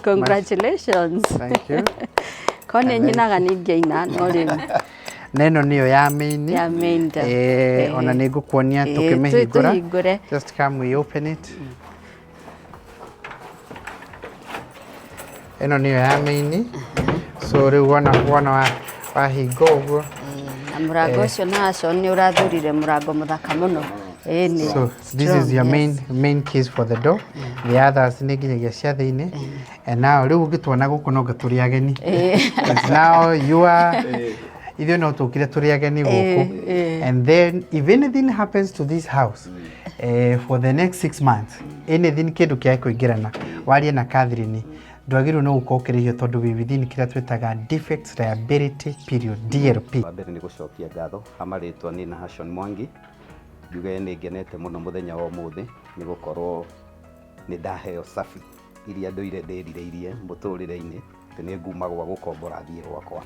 Congratulations. Thank you. Kone nyinaga ningeina no riu. Neno niyo ya main. Ya main. Ona nigukuonia tukimehingura. Just come we open it. Eno niyo ya main. So riu wana wahinga uguo. Na murango ucio nacio ni urathurire murango muthaka muno. So this is your main case for the door. The others ni nginyagia cia thiini. And now riu gitwana guku no gaturi ageni. Now you are either no tukire turi ageni guku. And then if anything happens to this house for the next 6 months, anything kindu kia kuingirana warie na Catherine ndwagirwo no gukokererio tondu wi within kira twetaga defects liability period DLP. Wambere ni gucokia ngatho amaritwa ni Nahashon Mwangi. Njuge ni ngenete muno muthenya wa umuthi ni gukorwo ni ndaheo safi iria ndoire ndirireirie muturire-ini ni nguma gwa gukombora thie gwakwa.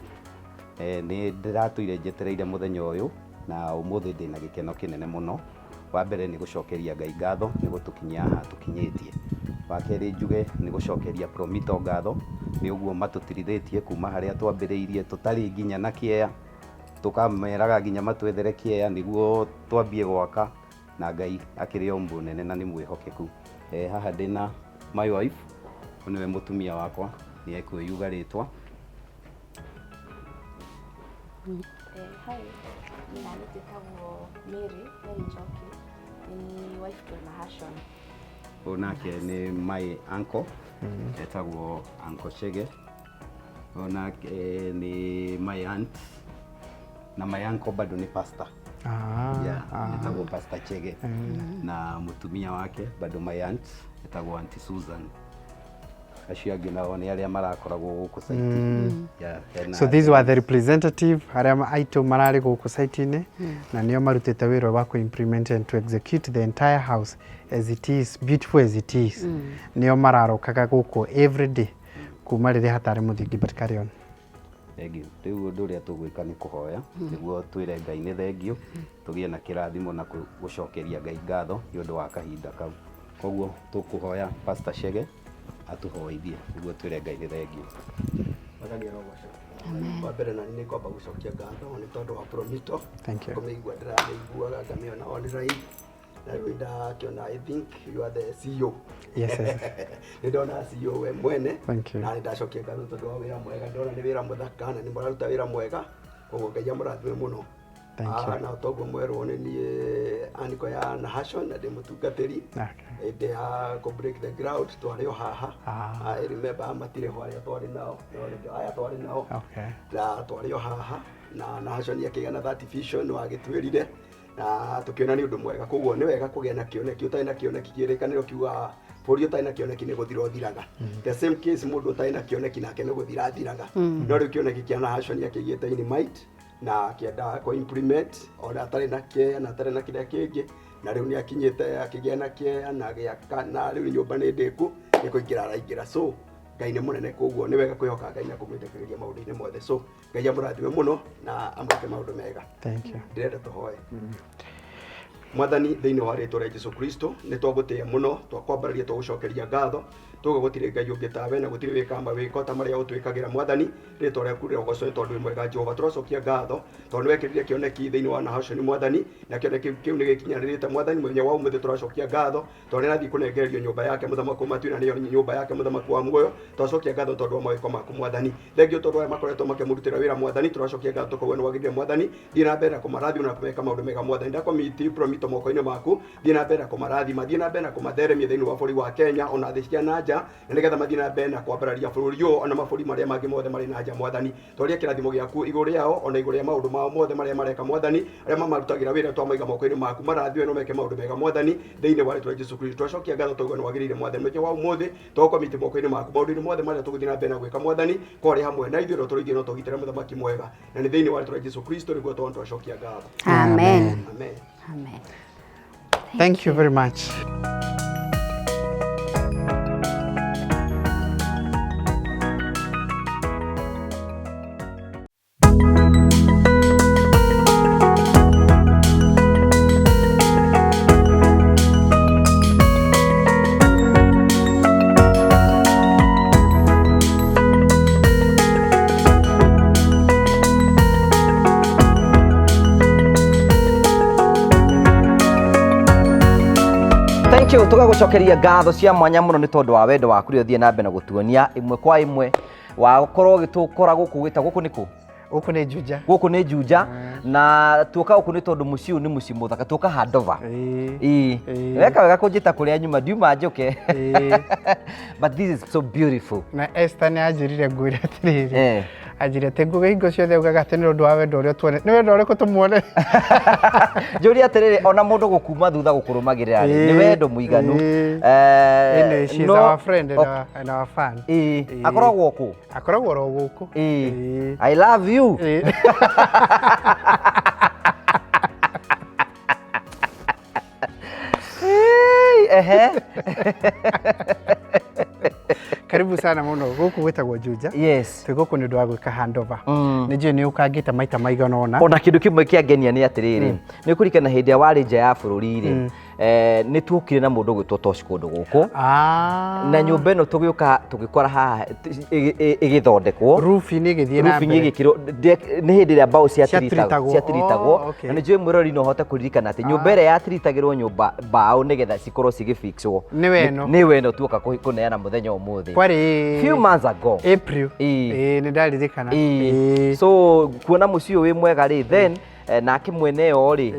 Ni ndiratuire njetereire muthenya uyu na umuthi ndina gikeno kinene muno. Wambere ni gucokeria Ngai ngatho ni gutukinyia haha tukinyitie. Wakeri njuge ni gucokeria Promito ngatho ni uguo matutirithitie kuma haria twambiriirie tutari nginya na kiea tukameraga nginya matwethere kiea niguo twambie gwaka na Ngai akiri ombu nene na ni mwihokeku. Haha ndina my wife niwe mutumia wakwa ni ekwiyuga ritwa. Hi, nina nitagwo Mary Njoki, ni wife to Nahashon. Onake ni my uncle etagwo Uncle Chege. Onake ni my aunt na my uncle bado ni pastor. Etagwo Pastor Chege. Na mutumia wake bado my aunt etagwo Auntie Susan. Acio angĩ nao nĩ arĩa marakoragwo gũkũ site. So these were the representative arĩa aitũ mararĩ gũkũ site-inĩ na nĩo marutĩte wĩra wa implement and to execute the entire house as it is, beautiful as it is. Nĩo mararokaga gũkũ every day kuma rĩrĩa hatarĩ mũthingi. But carry on. Thengiũ. Rĩu ũndũ ũrĩa tũgwĩka nĩ kũhoya nĩguo twĩre Ngai nĩ thengiũ, tũgĩe na kĩrathimo na gũcokeria Ngai ngatho nĩ ũndũ wa kahinda kau. Koguo tũkũhoya Pastor Chege atuhoithie niguo twire Ngai nĩ thengiũ. Magagia rogo. Wambere na nĩ kwamba gucokia ngatho nĩ tondu wa Promito. Thank you. Kũmĩigua ndĩramĩiguaga ngamĩona online. Na rĩu ndakiona I think you are the CEO. Yes. Nĩ ndona CEO we mwene. Thank you. Na nĩ ndacokia ngatho tondu wa wĩra mwega, ndona nĩ wĩra mũthaka na nĩ mũraruta wĩra mwega. Koguo Ngai amũrathime mũno. Thank you. Na toguo mwerwo nĩ niĩ aniko ya Nahashon na ndĩ mũtungatĩri. Hĩndĩ ya ku break the ground twarĩ o haha. I remember matirĩ ho arĩa twarĩ nao. Aya twarĩ nao. Na twarĩ o haha na Nahashon akĩgĩa na that vision wagĩtwĩrire na tũkĩona nĩ ũndũ mwega. Koguo nĩ wega kũgĩa na kĩoneki, ũtarĩ na kĩoneki kĩrĩkanĩro kiuga bũrũri ũtarĩ na kĩoneki nĩ gũthira ũthiraga. The same case mũndũ ũtarĩ na kĩoneki nake nĩ gũthira athiraga. No rĩu kĩoneki kĩa Nahashon akĩgĩte in might na kienda ko implement ona atarĩ na kĩea na atarĩ na kĩrĩa kĩngĩ na rĩu nĩ akinyĩte akĩgĩa na kĩea na gĩaka na rĩu nyũmba nĩ ndĩku nĩ kũingĩra araingĩra. So Ngai nĩ mũnene, koguo nĩ wega kwĩhoka Ngai na kũmwĩtĩkĩrĩria maũndũ-inĩ mothe. So Ngai amũrathime mũno na amwĩke maũndũ mega. Thank you. Ndĩrenda tũhoe. Mwathani thĩinĩ wa rĩĩtwa rĩa Jesũ Kristo nĩ twagũtĩĩa mũno, twakwambararia tũgũcokeria ngatho tuga gũtirĩ Ngai ũngĩ tawe na gũtirĩ wĩka mawĩko ta marĩa ũtwĩkagĩra Mwathani. Rĩĩtwa rĩaku rĩrogocwo tondũ wĩ mwega Jehova. Tũracokia ngatho tondũ nĩ wekĩrire kĩoneki thĩinĩ wa Nahashon Mwathani na kĩoneki kĩu nĩ gĩkinyanĩrĩte Mwathani. Mũthenya wa ũmũthĩ tũracokia ngatho tondũ nĩ arathiĩ kũnengererio nyũmba yake mũthamaki Matui na nĩyo nyũmba yake mũthamaki wa muoyo. Tũracokia ngatho tondũ wa mawĩko maku Mwathani. Thengio tondũ arĩa makoretwo makĩmũrutĩra wĩra Mwathani. Tũracokia ngatho tũkauga nĩ wagĩrĩire Mwathani. Thiĩ na mbere na kũmarathima na kũmeka maũndũ mega Mwathani. Ndakomiti Promito moko-inĩ maku. Thiĩ na mbere na kũmarathima, thiĩ na mbere na kũmatheremia thĩinĩ wa bũrũri wa Kenya ona thĩ cia nanja, na nĩgetha mathiĩ na mbere na kwambararia bũrũri ũyũ ona mabũrũri marĩa mangĩ mothe marĩ na nja Mwathani. Twaria kĩrathimo gĩaku igũrũ rĩao ona igũrũ rĩa maũndũ mao mothe marĩa mareka Mwathani. Arĩa mamarutagĩra wĩra twamaiga moko-inĩ maku marathime no meke maũndũ mega Mwathani thĩinĩ wa rĩĩtwa rĩa Jesũ Kristo. Twacokia ngatho tũgwe nĩ wagĩrĩire Mwathani. Mũthenya wa ũmũthĩ tũkomiti moko-inĩ maku maũndũ-inĩ mothe marĩa tũgũthiĩ na mbere na gwĩka Mwathani. Korĩ hamwe na ithuĩ no tũrĩithie no tũgitĩre mũthamaki mwega na nĩ thĩinĩ wa rĩĩtwa rĩa Jesũ Kristo nĩguo twacokia ngatho. Amen. Amen. Amen. Thank you very much. Thank you. Tugagucokeria ngatho cia mwanya muno ni tondu wa wendo waku ri uthie na mbere na gutuonia imwe kwa imwe wa gukorwo gitukora guku gwita guku niku guku ni Juja, guku ni Juja na tuoka guku ni tondu muciu ni muci muthaka tuoka handova weka wega kunjita kuria nyuma ndiuma njuke but this is so beautiful. Na Esther ni ajirire ngwira atiriri ajire te nguga ingo ciothe ugaga ati ni undu wa wendo uria tuone ni wendo uriku tumuone njuri atiriri ona mundu gukuma thutha gukurumagirira ni wendo muiganu she's our friend and our fan akoragwo ku akoragwo ro guku I love you karibu sana muno guku gwitagwo Juja. Yes, twi guku ni ndu wa gwika handover ni njui ni ukangita maita maigana ona kindu kimwe kiangenia ni atiriri ni kurikana hindi ya wari nja ya bururi ri ni tuokire na mundu gwitwo Tosh kundu guku na nyumba ino tugiuka tugikora haha igithondekwo roof ni githie na mbere igikiro ni hindi ya bao ciatiritagwo na ni njui mwirori no hote kuririkana ati nyumba ire yatiritagirwo nyumba bao nigetha cikorwo cigifixwo ni weno tuoka kuneana muthenya umuthi kwari few months ago April ni ndaririkana so kuona mucio wi mwega ri then na kimwene yo ri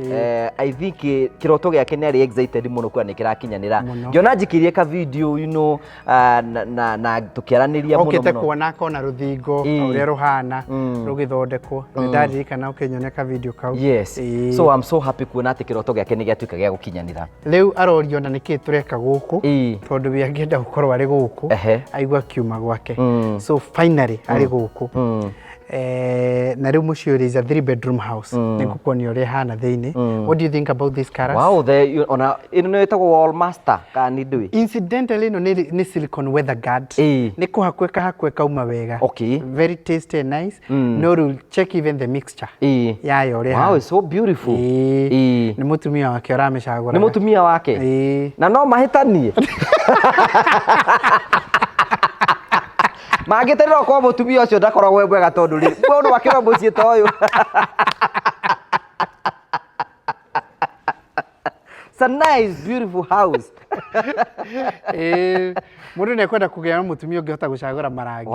I think kiroto giake ni ari excited muno kwa ni kirakinyanira ngiona njikirie ka video you know na tukiaraniria muno okete kuona kona ruthingo uria ruhana rugithondekwo ni ndaririkana ukinyone ka video kau. Yes, so I'm so happy kuona ati kiroto giake ni giatuika gia gukinyanira riu arorio na niki tureka guku tondu wi angienda gukorwo ari guku aigua kiuma gwake so finally ari guku na riu mucio is a 3-bedroom house nikukuonia uria hana thiini. What do you think about this Karas? Wow, ona ino no etagwo wall master ka ni ndui incidentally no ni silicon weather guard ni kuhakwe kauma wega. Okay, very tasty and nice. No will check even the mixture ya yore. Wow, it's so beautiful. Ni mutumia wake aramecagura. Ni mutumia wake na no mahitanie magiterero kwa mutumia ucio ndakoragwo mwega tondu ri mundu wakira mucie ta uyu it's a nice beautiful house mundu ne kwenda kugea mutumia ungihota gucagura marangi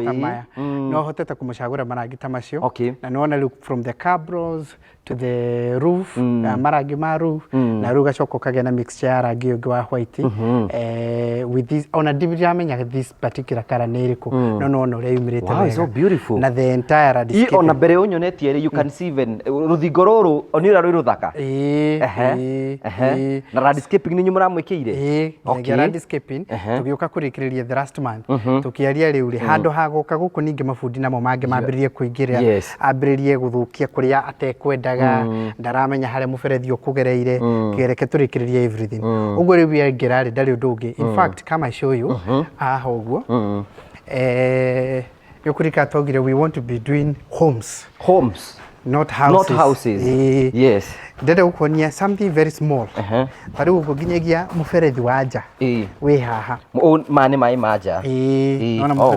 tamaya no hotete kumucagura marangi tamacio na nona look from the cabros to the roof marangi ma roof na ruga choko kagena mixture ya rangi ungi wa white with this ona dividi amenya this particular color neriku no ria yumirite wow, so beautiful na the entire landscape ona mbere unyonetie you can see even ruthingo ruru onira ruri ruthaka na landscaping ni nyumura mwikire landscaping tugiuka kurikiriria the last month tukiaria riu ri handu haguka guku ninge mafundi namo mange mambiririe kuingiria ambiririe guthukia kuria atekwendaga ndaramenya hare muberethi ukugereire kereke turikiriria everything uguo riu ngirari ndari undu ungi in fact kama I show you aha uguo yokurika togire we want to be doing homes not houses. Yes, ndende gukonia something very small tari guko ginyagia muberethi wa nja wi haha mane mai maja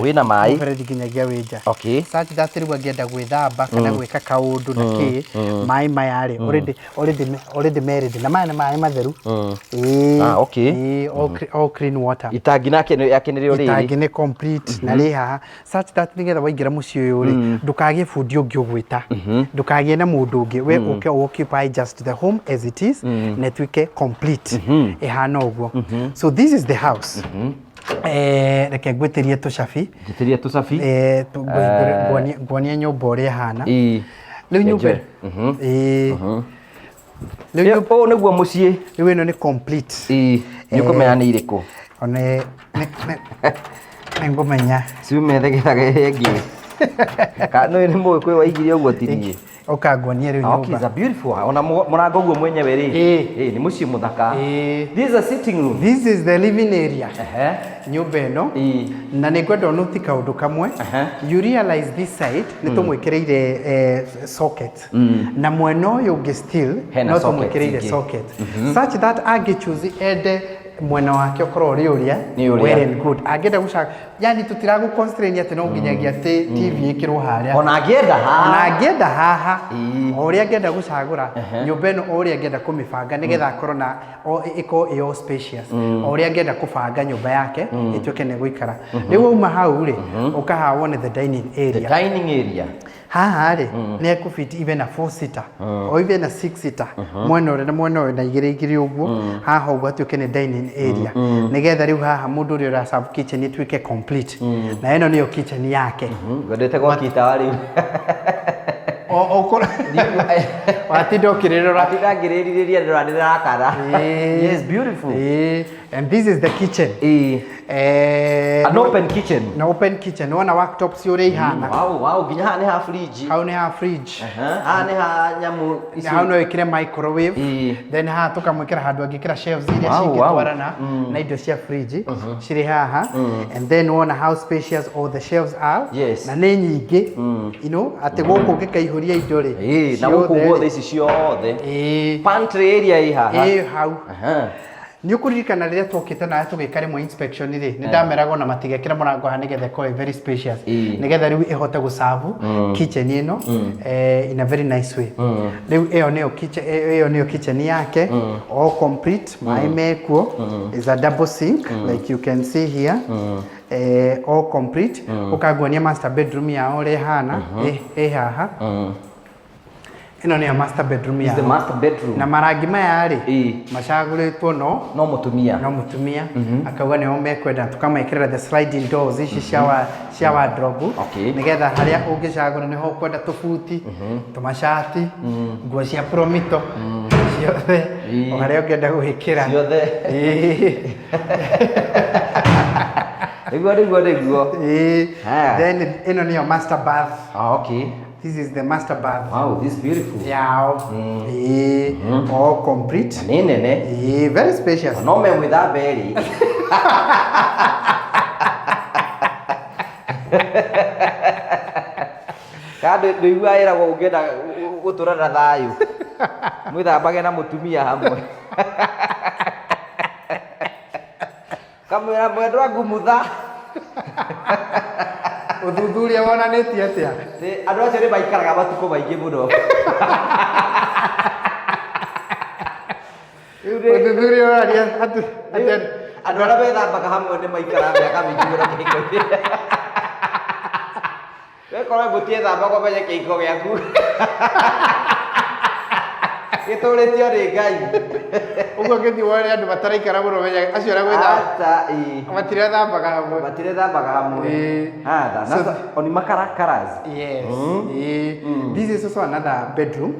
wina mai muberethi ginyagia wi nja such that riu angienda gwithamba kana gwika kaundu na ki mai mayari already married na mai matheru all clean water itangi nake yakinirio riri itangi ni complete na ri haha such that nigetha waingira muci uyu ri ndukagie fundi ungi ugwita ndukagie na mundu ungi we occupy just the home as it is na tuike complete ehana uguo so this is the house reke ngwitirie tucabi ngwonia nyumba uria hana riu nyumba riu niguo mucie riu ino ni complete ni kumenya ni iriku one ngumenya ciumethegeraga hengi kana ni mwe kwi waigire uguo tinie okangwonia riu nyumba it's a beautiful ona murango guo mwenyewe ri ni mucie muthaka this is a sitting room this is the living area nyumba ino na ni ngwenda nuti kaundu kamwe you realize this side ni tumwikireire socket na mweno uyu ungi still no tumwikireire socket such that angi choose ende mwena wake okorwo uri uria well and good angenda gucaka yani tutiragu constrain ati no nginyagia ati TV ikirwo haria ona angenda haha uri angenda gucagura nyumba ino uri angenda kumibanga nigetha akorwo na iko iyo spacious uri angenda kubanga nyumba yake ituke ne guikara riu uma hau ri ukaha wone the dining area haha ri ni ekufit even a 4 seater or even a 6 seater mwena uri na mwena uri na igiri uguo haha uguo atuke ne dining area nigetha riu haha mundu uri ura serve kitchen ituke complete na ino niyo kitchen yake godete kwa kitari okora watindokirira ngiririria ndirakara yes beautiful and this is the kitchen an open kitchen wana worktops yore ihana wow ginya hane ha fridge hau ne ha fridge hane ha nyamu hau no ikire microwave then ha tukamwikira handu angikira shelves iria cingitwarana na indo cia fridge ciri haha and then wana how spacious all the shelves are na ni nyingi you know ati guku ngikaihuria indo ri na guku guothe ici ciothe pantry area ihaha hau ni ukuririkana riria twokite na tugikare mu inspection ri ni ndameraga na matigekira murango ha nigetha ko very spacious nigetha riu ihote gusavu kitchen ino in a very nice way riu iyo niyo kitchen yake all complete my mekuo is a double sink like you can see here all complete ukaguania master bedroom ya ore hana haha ino ni master bedroom ya the master bedroom na marangi maya ri macaguritwo no mutumia akauga ni ombe kwenda tukamekirira the sliding doors ici cia wardrobe nigetha haria ungicagura niho kwenda tubuti tumashati nguo cia promito ciothe o haria ungenda gwikira ciothe Iguo. Then ino ni master bath. Okay. This is the master bath. Wow, this is beautiful. Yeah. All complete. Nene. Very spacious. No me with that belly. Kado ndigua ira gukenda gutura na thayu. Mwithambage na mutumia hamwe. Kamera mwendwa ngumutha. Uthuthuria wonanĩtie atĩa? Andũ acio nĩ maikaraga matukũ maingĩ mũno. Uthuthuria wonania andũ arĩa methambaga hamwe nĩ maikaraga mĩaka mĩingĩ mũno kĩhiko-inĩ. Wekora gũtiethamba menye kĩhiko gĩaku. Gĩtũrĩtio nĩ Ngai. Uguo ngĩthiĩ wone andũ mataraikara mũno menye acio arĩa gwĩthamba matirethambaga hamwe. That's only makaras. Yes. This is also another bedroom.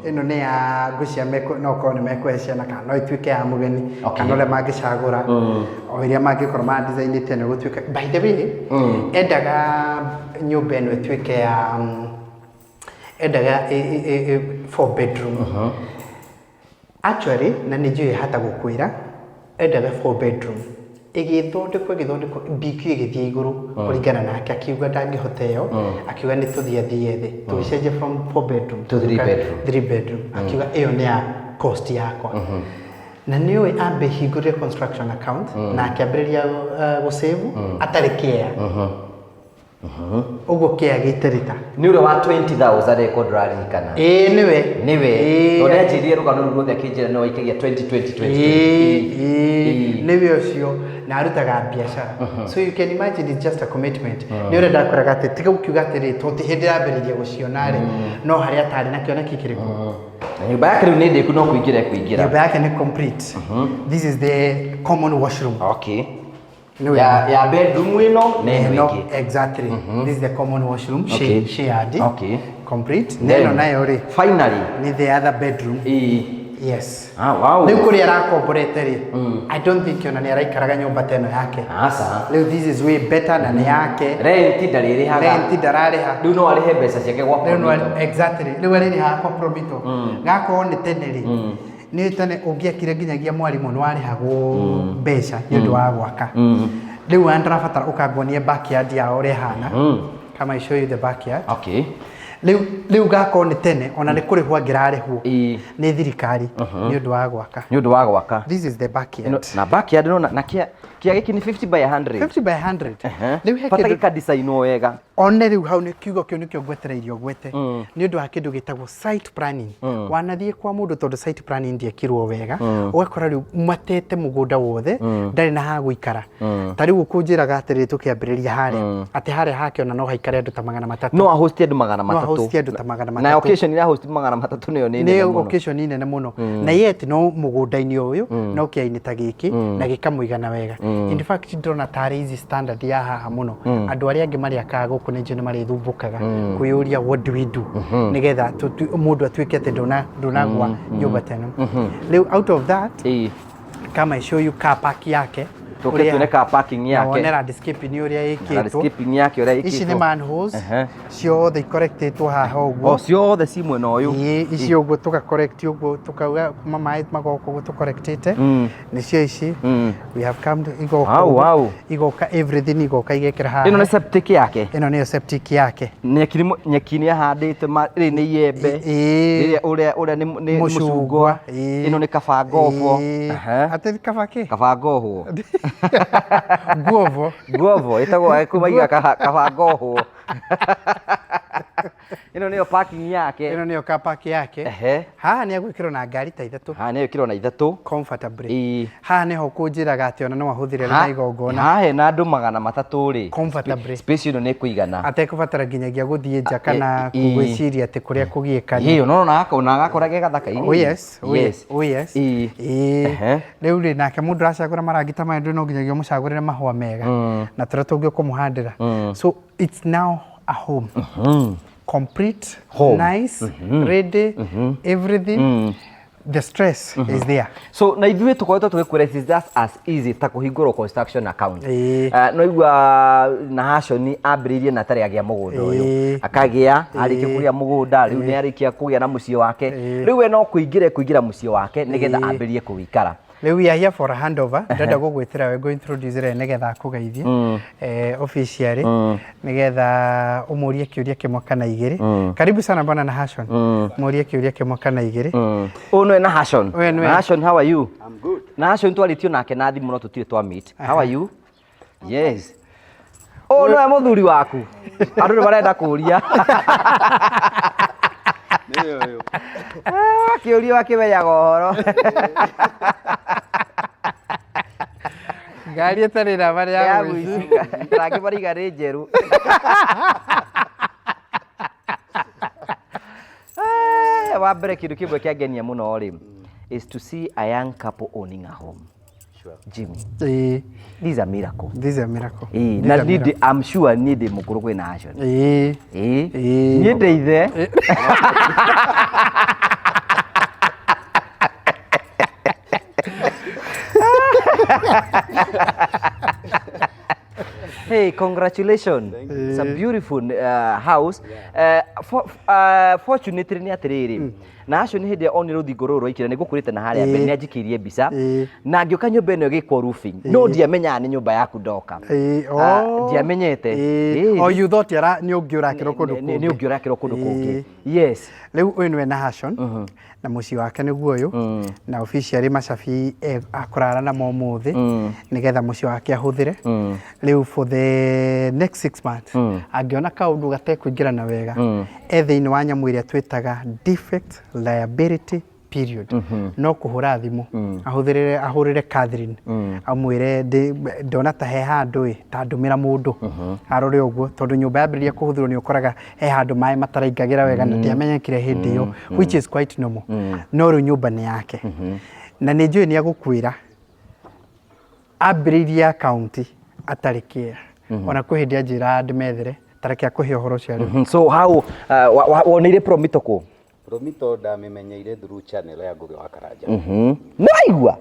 Ĩno nĩ ya ngũcia no korwo nĩ mekũhe ciana kana no ĩtuĩke ya mũgeni kana ũrĩa mangĩcagũra o iria mangĩkorwo mandizainĩte nĩ gũtuĩka. By the way, endaga nyũmba ĩno ĩtuĩke ya endaga 4 bedroom. Actually na nĩ njũĩ hata gũkwĩra endaga 4 bedroom igithondekwo BQ igithie iguru kuringana nake akiuga ndangihota iyo akiuga ni tuthie thie tucenje from 4 bedroom to 3 bedroom akiuga iyo ni ya cost yakwa na niwe ambe hingure construction account na akiambiriria gusave atari kia ugo kia giterita ni ure wa 20,000 record rarikana niwe ona jirie rugano ruothe akinjira no ikagia 2020 niwe ucio na arutaga biashara so you can imagine it's just a commitment ni ure ndakoraga ati tiga ukiuga atiri toti hindi yambiririe guciona ri no hari atari na kiona kikiriku nyumba yake ni ndiku no kuingira nyumba yake ni complete this is the common washroom okay ya bedroom ino no exactly this is the common washroom shared complete then nayo ri finally ni the other bedroom yes wow ni kuri arakomborete ri I don't think yona ni araikaraga nyumba teno yake leo this is way better than yake rent ndarariha riu no arihe mbeca ciake gwa promito exactly riu ariha kwa promito gako ni teneri ni tane ungiakire nginyagia mwarimu ni warihagwo mbeca ni undu wa gwaka riu andra fatara ukagonie backyard ya ore hana kama I show you the backyard Riu gako ni tene ona ni kuri hwa ngirarihwo ni thirikari ni undu wa gwaka. This is the backyard. Na backyard no na kia giki ni 50 by 100. 50 by 100. Riu heke ka design wega. One riu hau ni kiugo kio nikio gwetereirio gwete ni undu wa kindu gitagwo site planning. Wanathie kwa mundu tondu site planning ndiekirwo wega ugakora riu matete mugunda wothe ndari na ha guikara. Ta riu kunjiraga atiri tukiambiriria hare ati hare hake ona no haikare andu ta 300. No host andu 300. No host andu ta 300. Na occasion ira host 300 niyo ni nene muno. Ni occasion nene muno. Na yet no mugunda-ini uyu no kiaini ta giki na gikamuigana wega. In fact ndona tari izi standard ya haha muno. Andu aria angi mari akaga guku ni njene mari thumbukaga kuyuria what do we do nigetha mundu atuike ati ndonagwa nyumba teno. Riu out of that kama I show you car park yake tuone car parking yake ona landscape ni uria ikitwo landscaping yake uria ikitwo ici ni manholes cio they correctitwo haha uguo cio the si mwena uyu ici uguo tuka correct uguo tukauga kuma mai magoko uguo tu correctite ni cio ici we have come to igoka everything igoka igekira haha ino ni septic yake ino ni septic yake nyeki ni ahandite ri ni yembe uria ni mucungwa ino ni kabangoho ati kabaki kabangoho Guovo itagwo kumaiga kabangoho ino niyo parking yake ino niyo car park yake haha ni agwikirwo na ngari ta ithatu haha ni agwikirwo na ithatu comfortably haha niho kunjiraga ati ona no ahuthire na igongona haha he na andu 300 ri comfortably space ino ni kuigana atekubatara nginyagia guthie nja kana kugwiciria ati kuria kugieka hiyo no na gakora ge gathaka oh yes riu ri nake mundu aracagura marangi ta maya no nginyagia mucagurire mahua mega na turia tungio kumuhandira so it's now a home complete nice ready everything the stress is there so na ithuĩ tukoretwo tũgĩkwĩra it's just as easy ta kũhingũrwo construction account no igua Nahashon ambĩrĩirie na tarĩ agĩa mũgũnda ũyũ akagĩa arĩkia kũgĩa mũgũnda rĩu nĩ arĩkia kũgĩa na mũciĩ wake rĩu we no kũingĩra mũciĩ wake nĩgetha ambĩrĩrie kũwĩikara. We are here for a handover. Ndenda gugwitira we going through this nigetha kugeithie officially nigetha umurie kiuria kimwe kana igiri. Karibu sana bwana Nahashon. Umurie kiuria kimwe kana igiri. Uno Nahashon. Nahashon, how are you? I'm good. Nahashon twaritio nake na thimu no tutire twa meet. How are you? Yes. Oh no muthuri waku. Andu ni barenda kuria. Niyo. Kiuria wakimeyaga uhoro. Ngari etari na bari ya gwicika rangi bari gari njeru wa mbere kindu kimwe kiangenia muno ri is to see a young couple owning a home. Sure. Jimmy. This is a miracle. This is a miracle. Na I'm sure need mukuru kwe Nahashon. Ni ndeithe. Hey, congratulations. It's a beautiful house. Fortunately ni atiriri. Nahashon hindi oni ruthingo ruru ikira niguo kurite na haria mbere njikirie mbica na ngioka nyumba ino gikwo roofing no ndiamenya ni nyumba yaku ndoka ndiamenyete you thought ni ungiurakirwo kundu kungi ni ungiurakirwo kundu kungi yes riu uyu ni Nahashon na muci wake niguo uyu na officially macabi akurara na momuthi nigetha muci wake ahuthire riu for the next 6 months angiona kaundu gatekuingirana wega thiini wa nyamu iria twitaga defect liability period no kuhura thimu ahurire Catherine amwire ndona ta he handu ta ndumira mundu arore uguo tondu nyumba yambiriria kuhuthirwo ni ukoraga he handu mai mataraingagira wega na ndiamenyekire hindi yo which is quite normal no ru nyumba ni yake na ni njui ni agukwira ambiriria account atarikia ona kuhindia njira ndimethere tarakia kuhia horo cia so how wonire promito ku Promito ndamimenyeire through channel ya Ngugi wa Karanja. Naigua.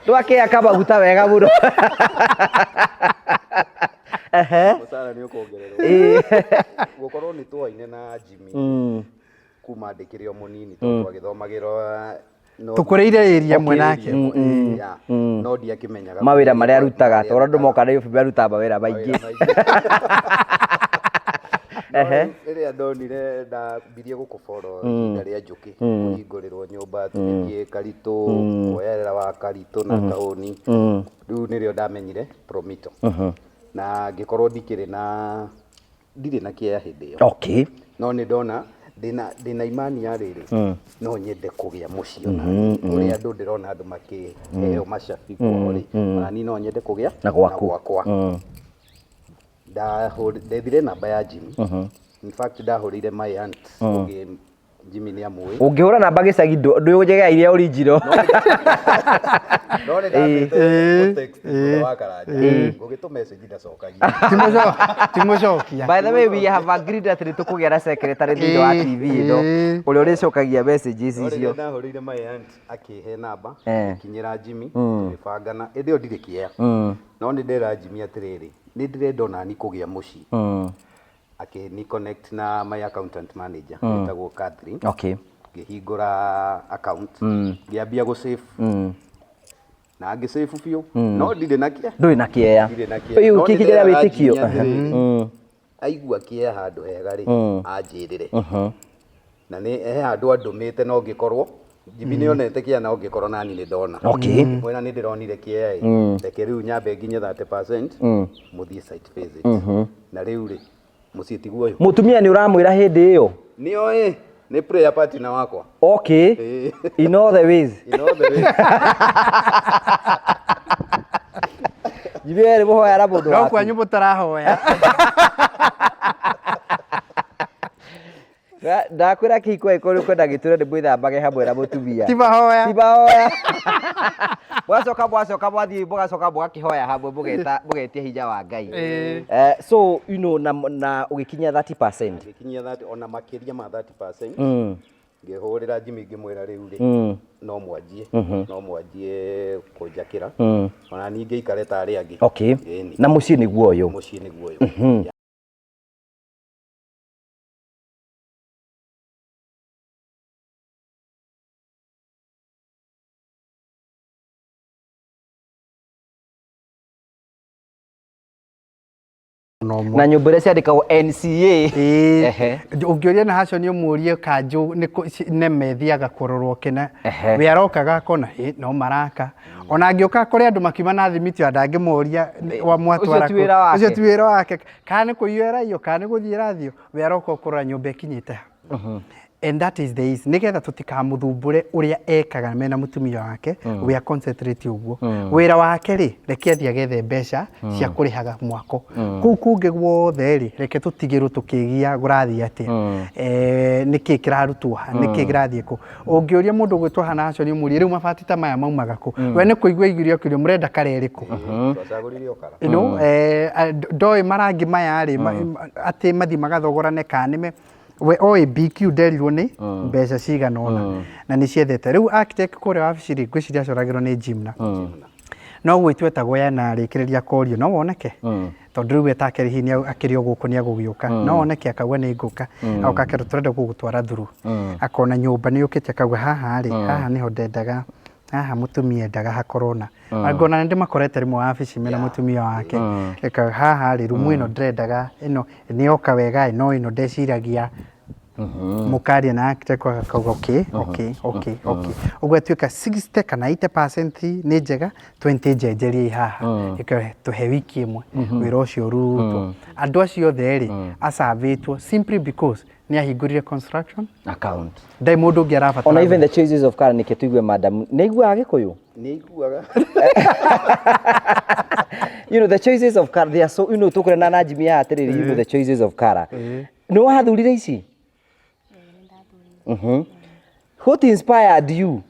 Twake akaba guta wega muno. Musara ni ukongererwo. Gukorwo ni twaine na Jimmy. Kuma ndikirio munini to twagithomagirwo tukureire area mwenake no ndiakimenyaga mawira maria arutaga tora ndu moka na Nairobi aruta mawira maingi rĩrĩa ndonire ndambirie gũkũboro ihinda rĩa njũkĩ kũhingũrĩrwo nyũmba tũgĩthiĩ Karitũ kuoyerera wa Karitũ na Taũni rĩu nĩrĩo ndamenyire Promito na ngĩkorwo ndirĩ na kĩeya hĩndĩ ĩyo okay no nĩ ndona ndĩna imani ya rĩrĩ no nyende kũgĩa mũciĩ ũrĩa andũ ndĩrona andũ makĩheo macabi kwao rĩ nani no nyende kũgĩa na gwakwa ndethire namba ya Jimmy in fact ndahũrĩire my aunt Jimmy nĩ amũĩ ũngĩhũra namba gĩcagi ndũgũjega iria original no nĩ ndamĩte text wa Karanja ngũgĩtũ message ndacokagia timocokia by the way we have agreed that tũkũgĩa na secretary thĩinĩ wa TV ĩno ũrĩa ũrĩcokagia messages icio ndahũrĩire my aunt akĩhe namba kinyĩra Jimmy tũgĩbangana ĩthĩo ndirĩ kĩeya no nĩ ndĩra Jimmy atĩrĩrĩ nĩ ndĩrenda nani kũgĩa mũciĩ ni connect na my accountant manager etagwo Catherine okay ngĩhingũra account ngĩambia gũ save na ngĩ-save biũ no ndirĩ na kĩeya ndũrĩ na kĩeya ũyũ ũkĩkĩgera wĩtĩkio aigua kĩeya handũ hega rĩ anjĩrĩre na nĩ handũ andũmĩte no ngĩkorwo Jimmy nĩ onete kĩeya no ngĩkorwo nani nĩ ndona okay mwena nĩ ndĩronire kĩeya reke rĩu nyambe nginye 30% mũthiĩ site visit na rĩu rĩ mũciĩ tiguo ũyũ mũtumia nĩ ũramwĩra hĩndĩ ĩyo nĩoĩ nĩ prayer partner wakwa okay in all the ways Jimmy nĩ mũhoya na mũndũ waku no kwanyu mũtarahoya ndakwĩra kĩhiko ĩkorwo kwenda gĩtũre nĩ mwĩthambage hamwe na mũtumia tibahoya mwacoka mwathiĩ mũgacoka mũgakĩhoya hamwe mũgetia hinya wa Ngai so you know na ũgĩkinya 30% ngĩkinyia 30 ona makĩria ma 30% ngĩhũrĩra Jimmy ngĩmwĩra rĩu rĩ no mwanjie kũnjakĩra ona ningĩ ikare tarĩ angĩ okay na mũciĩ nĩguo ũyũ na nyũmba iria ciandĩkagwo NCA ũngĩũria na hacio nĩ ũmũrie kanjũ nĩ methiaga kũrorwo kena we arokaga akona no maraka ona angĩũka kũrĩ andũ makiuma na thimiti ndangĩmoria mwatwara ũcio ti wĩra wake kana nĩ kũiywo eraio kana nĩ gũthiĩ rathio we aroka kũrora nyũmba ĩkinyĩte and that is the is nigetha tutikamuthumbure uria ekaga mena mutumia wake we concentrate uguo wira wake ri reke athia gethe mbeca cia kurihaga mwako kuu kunge guothe ri reke tutigirwo tukigia gurathi ati niki kirarutwo niki kirathie ku ungiuria mundu gwitwa hana acio ni muri riu mabati ta maya maumaga ku we ni kuigwa igirio kirio murenda kareriku ndoi marangi maya ri ati mathi magathogorane kanime we oi BQ derirwo ni mbeca cigana ona na ni ciethete riu architect kore wabici ri ngwiciria acoragirwo ni Jimna no gwitwetagwo yana rikiriria korio no woneke tondu riu etake hihi akirio guku ni agugiuka no woneke akagwa ni nguka aukakero turenda gugutwara thuru akona nyumba ni ukite akagwa haha ri haha niho ndendaga haha mutumia endaga hakorona angona ndi makorete rimwe wabici mena mutumia wake eka haha ri rumu ino ndendaga ino ni oka wega no ino ndeciragia mukaria na architect akauga okay ugwe tuika 60 kana 80% ni njega 20 njenjerie haha ika tuhe wiki imwe wira ucio rutwo andu acio theri asavitwo simply because ni ahingurire construction account ndai mundu ungi arabatara ona even the choices of car nike tuigwe madam ni iguaga gikuyu ni iguaga you know the choices of car they are so you know tukurena na Jimmy atiriri you know the choices of car no wathurire ici what inspired you?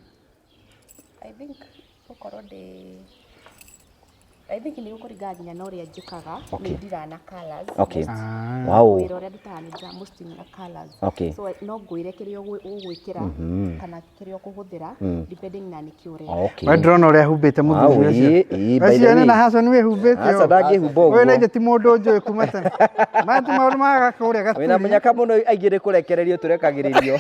I think ni ukuringa nginya no ria njikaga ni ndira na colors okay wow wira uria ndutaga ni ndira most na colors so no ngwire kirio ugwikira kana kirio kuhuthira depending na nikiure we drone uria humbite muthuri ucio acio na haso ni we humbite hasa ndagi humbo we na ti mundu njui kuma tene matu maundu maga kuria gatu we na munyaka muno aigire kurekererio turekagiririo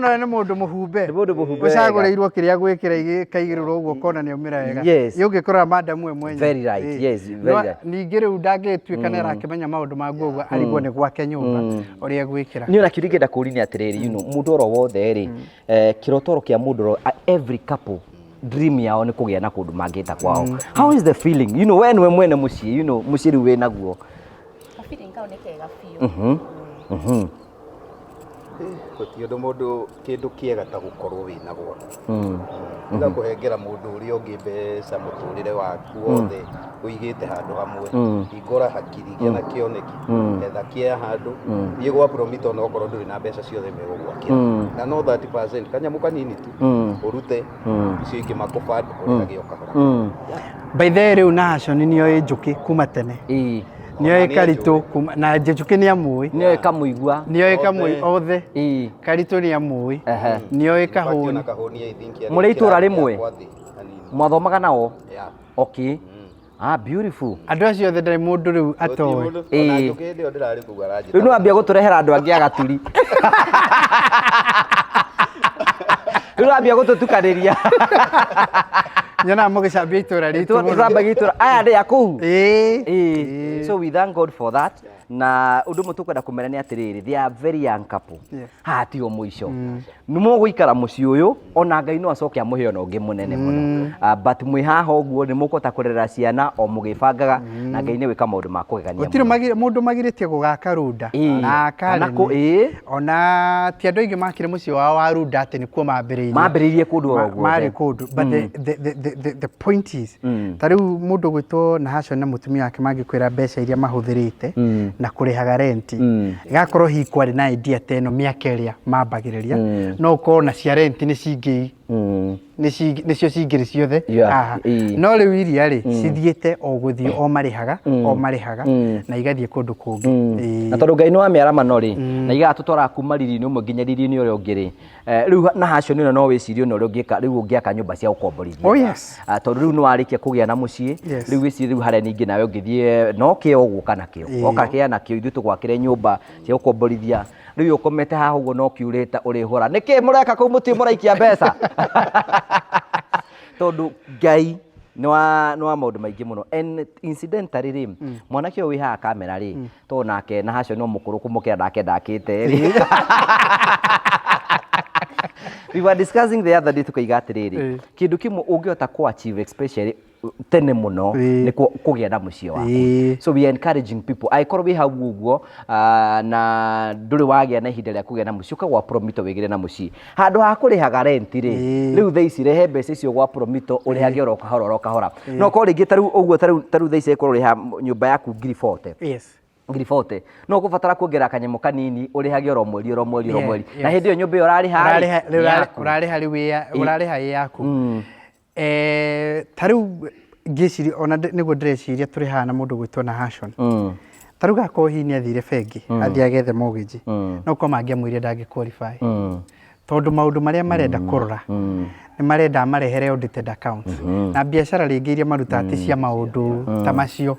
Ndona nĩ mũndũ mũhumbe. Ũcagũrĩirwo kĩrĩa gwĩkĩra kaigĩrĩrwo ũguo kona nĩ umĩra wega. Yũngĩkora madam we mwenye. Very right. Yes, very right. Ningĩ rĩu ndangĩtuĩka nĩ arakĩmenya maũndũ ma guo arigwo nĩ gwake nyũmba ũrĩa gwĩkĩra. Nĩ ona kĩrigenda kũrĩnia atĩrĩrĩ, mũndũ oro wothe rĩ, kĩrotoro kĩa mũndũ every couple dream yao nĩ kũgĩa na kũndũ mangĩta kwao. How is the feeling? You know, when we mwene mũciĩ, you know, mũciĩ rĩu wĩna guo. Feeling kao nĩ kega biũ. Gũtirĩ ũndũ mũndũ kĩndũ kĩega ta gũkorwo wĩna gwako. Nĩga kũhengera mũndũ ũrĩa ũngĩ mbeca mũtũrĩre waku wothe ũigĩte handũ hamwe. Hingũra hakiri, gĩa na kĩoneki, etha kĩaya handũ, thiĩ gwa Promito onokorwo ndũrĩ na mbeca ciothe megũgwakĩra. Na no 30% kanyamũ kanini tu ũrute icio ingĩ makũband ũrĩage ũkahora. By the way, rĩu Nahashon nĩoĩ njũkĩ kuma tene. Nĩoĩ Karitũ na njũkĩ nĩ amũĩ. Nĩoĩ Kamũigua. Nĩoĩ Kamũigua othe. Karitũ nĩ amũĩ. Nĩoĩ Kahũni. Mũrĩ itũra rĩmwe. Mwathomaga nao? Okay. Ah, beautiful. Andũ acio othe ndarĩ mũndũ rĩu atoĩ. Rĩu no ambia gũtũrehera andũ angĩ agaturi. Rĩu no ambia gũtũtukanĩria. Nyona mũgĩcambia itũra ritũ. Mũgĩcambia itũra. Aya ndĩ akũu. So we thank God for that. Na ũndũ ũmwe tũkwenda kũmera nĩ atĩrĩrĩ, they are very young couple. Hatio mũico. Nĩ mũgũikara mũciĩ ũyũ, ona Ngai no acoke amũhe ona ũngĩ mũnene mũno. But mwĩ haha ũguo nĩ mũkũhota kũrera ciana o mũgĩbangaga na Ngai nĩ gwĩka maũndũ ma kũgegania. Gũtirĩ mũndũ magirĩtie gũgaka runda na akarĩ. Ona ti andũ aingĩ makire mũciĩ wao wa runda atĩ nĩkuo mambĩrĩirie. Mambĩrĩirie kũndũ o guothe. Marĩ kũndũ. But the point is, ta rĩu mũndũ gwĩtwo Nahashon na mũtumia wake mangĩkwĩra mbeca iria mahũthĩrĩte na kũrĩhaga renti. Igakorwo hikwarĩ na idea ta ĩno mĩaka ĩrĩa mambagĩrĩria. No ũkorwo na cia renti nĩ cingĩ nĩcio cingĩrĩ ciothe haha. No rĩu iria rĩ cithiĩte o gũthiĩ o marĩhaga na igathiĩ kũndũ kũngĩ. Na tondũ Ngai nĩ wa mĩarama no rĩ, na igatũtwara kuma riri-inĩ ũmwe nginya riri-inĩ ũrĩa ũngĩ rĩ. Rĩu Nahashon ĩno no wĩcirie ũrĩa ũngĩka rĩu ũngĩaka nyũmba cia gũkomborithia. Tondũ rĩu nĩ warĩkia kũgĩa na mũciĩ, rĩu wĩcirie rĩu harĩa ningĩ nawe ũngĩthiĩ no kĩo ũgũka nakĩo. Oka kĩa nakĩo ithuĩ tũgwakĩre nyũmba cia gũkomborithia. Rĩu ũkomete haha ũguo no kiurĩte ũrĩhũra. Nĩkĩ mũreka kũu mũtĩ mũraikia mbeca? Tondũ Ngai nĩ wa maũndũ maingĩ mũno. And incidentally rĩ, mwanake ũyũ wĩ haha kamera rĩ, tondũ nake Nahashon no mũkũrũ kũmũkĩra ndakĩte rĩ. We were discussing the other day tukaiga atĩrĩrĩ, kĩndũ kĩmwe ũngĩhota ku achieve especially tene mũno nĩ kũgĩa na mũciĩ waku. So we are encouraging people. Aikorwo wĩ hau ũguo na ndũrĩ wagĩa na ihinda rĩa kũgĩa na mũciĩ, ũkagwa Promito wĩgĩre na mũciĩ. Handũ ha kũrĩhaga renti rĩ, rĩu thaa ici rehe mbeca icio gwa Promito ũrĩhage oro kahora. No korwo rĩngĩ ta rĩu ũguo ta rĩu thaa ici ĩkorwo ũrĩha nyũmba yaku 40,000. Ngiri 40 no gũbatara kuongerera kanyamũ kanini ũrĩhage oro mweri na hĩndĩ ĩyo nyũmba ĩyo ũrarĩha yaku. Ta rĩu ngĩciria ona nĩguo ndĩreciria tũrĩ haha na mũndũ gwĩtwo Nahashon. Ta rĩu gakorwo hihi nĩ athire bengi athiĩ agethe mortgage, no ko mangĩamwĩrire ndangĩ qualify. Tondũ maũndũ marĩa marenda kũrora nĩ marenda marehere audited account na biacara rĩngĩ iria marutaga ti cia maũndũ ta macio.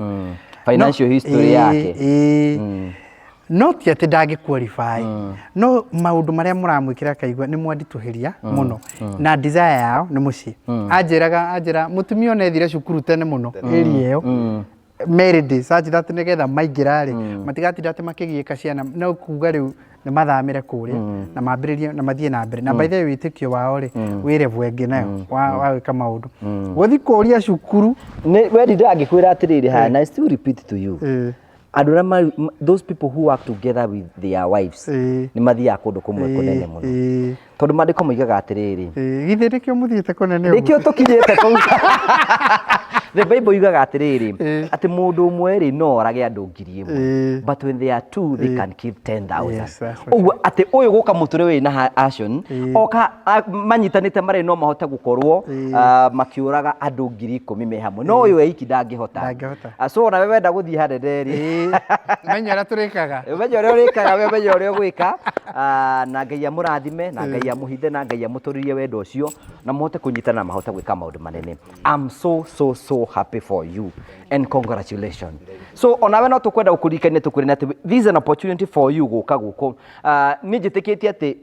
Financial history yake. No ti atĩ ndangĩ qualify. No maũndũ marĩa mũramwĩkĩra kaigua nĩ mwanditũhĩria mũno. Na desire yao nĩ mũciĩ. Anjĩra mũtumia ona ethire cukuru tene mũno area ĩyo. Married days anjĩra atĩ nĩgetha maingĩra rĩ matigatinda atĩ makĩgiĩka ciana, no kuga rĩu nĩ mathamĩre kũrĩa na mambĩrĩrie na mathiĩ na mbere. Na by the way wĩtĩkio wao rĩ wĩ level ĩngĩ nayo wa gwĩka maũndũ. Gũthiĩ kũria cukuru we ndangĩkwĩra atĩrĩrĩ haha na I still repeat to you. Those people who work together with their wives nĩ mathiaga kũndũ kũmwe kũnene mũno. Tondũ maandĩko moigaga atĩrĩrĩ, githĩ nĩkĩo mũthiĩte kũnene ũguo? Nĩkĩo tũkinyĩte kũu. The Bible yugaga atĩrĩrĩ atĩ mũndũ ũmwe rĩ no orage andũ 1,000, but when they are two they can kill 10,000. Ũguo atĩ ũyũ gũka mũtũre wĩ Nahashon oka manyitanĩte marĩ no mahote gũkorwo makĩũraga andũ 10,000 me hamwe. No ũyũ eiki ndangĩhota. So na wewe wenda gũthiĩ harĩa rĩ. Menya ũrĩa tũrĩkaga. Menya ũrĩa ũrĩkaga, we menya ũrĩa ũgwĩka. Na Ngai amũrathime na Ngai amũhithe na Ngai amũtũrĩrie wendo ũcio na mũhote kũnyitana na mahote gwĩka maũndũ manene. I'm so happy for you and congratulations. So onawe no tũkwenda gũkũririkania tũkwĩre atĩ this is an opportunity for you gũka gũkũ. Nĩ njĩtĩkĩtie atĩ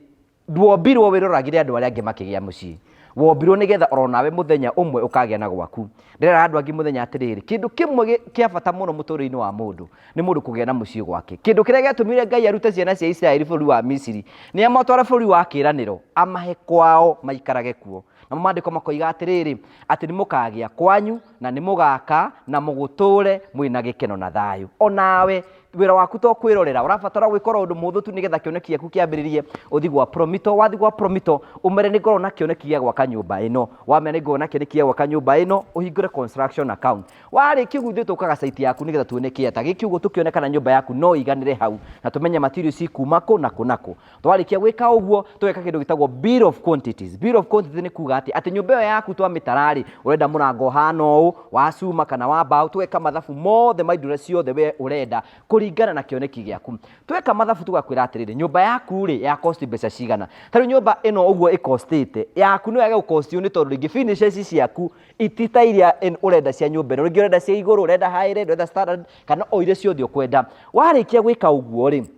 Nduombirwo wiroragire andu aria angi makigia mucii. Wombirwo nigetha oronawe muthenya umwe ukagĩa na gwaku. Ndĩrera andu angi muthenya atiriri kindu kimwe kia bata muno muturĩinĩ wa mundu ni mundu kugĩa na mucii gwake. Kindu kiria giatumire Ngai arute ciana cia Israeli bũrũri wa Misiri ni amatwara bũrũri wa kĩranĩro amahe kwao maikarage kuo. Na mandĩko makoiga atiriri ati ni mukagĩa kwanyu na ni mugaka na muguture mwina gĩkeno na thayu. Onawe wira waku to kwirorera urabatara gwikora undu muthu tu nigetha kioneki giaku kiambiririe uthi gwa Promito wathi gwa Promito umere ni ngoro na kioneki gia gwaka nyumba ino wamenya ni ngoro na kioneki gia gwaka nyumba ino uhingure construction account wari kiguthio tukaga site yaku nigetha tuoneki ata gikiugo tukionekana nyumba yaku no iganire hau na tumenye materials ikumako na kunako twarikia gwika uguo tuweka kindu gitagwo bill of quantities. Bill of quantities ni kuga ati nyumba yo yaku twa mitarari urenda murango hano u wa cuma kana wa mbao tuweka mathabu mothe maindure ciothe we urenda kuringana na kioneki giaku. Tweka mathabu tugakwira atiriri nyumba yaku ri ya cost mbeca cigana. Tari nyumba ino uguo ikostite yaku no yage ukostio ni tondu ringi finishes ciaku ititairia urenda cia nyumba ino ringi urenda cia iguru urenda high end urenda standard kana o ire ciothe ukwenda. Warikia gwika uguo ri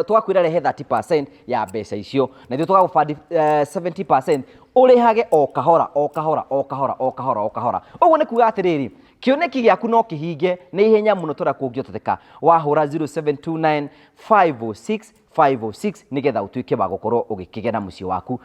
twakwira rehe 30% ya mbeca icio na thio tugagufandi 70% urihage o kahora o kahora o kahora o kahora o kahora. Uguo ni kuga atiriri kioneki giaku no kihinge ni ihenya muno tora kungioteteka wahura 0729 506 506 nigetha utuike wa gukorwo ugikigena mucii waku.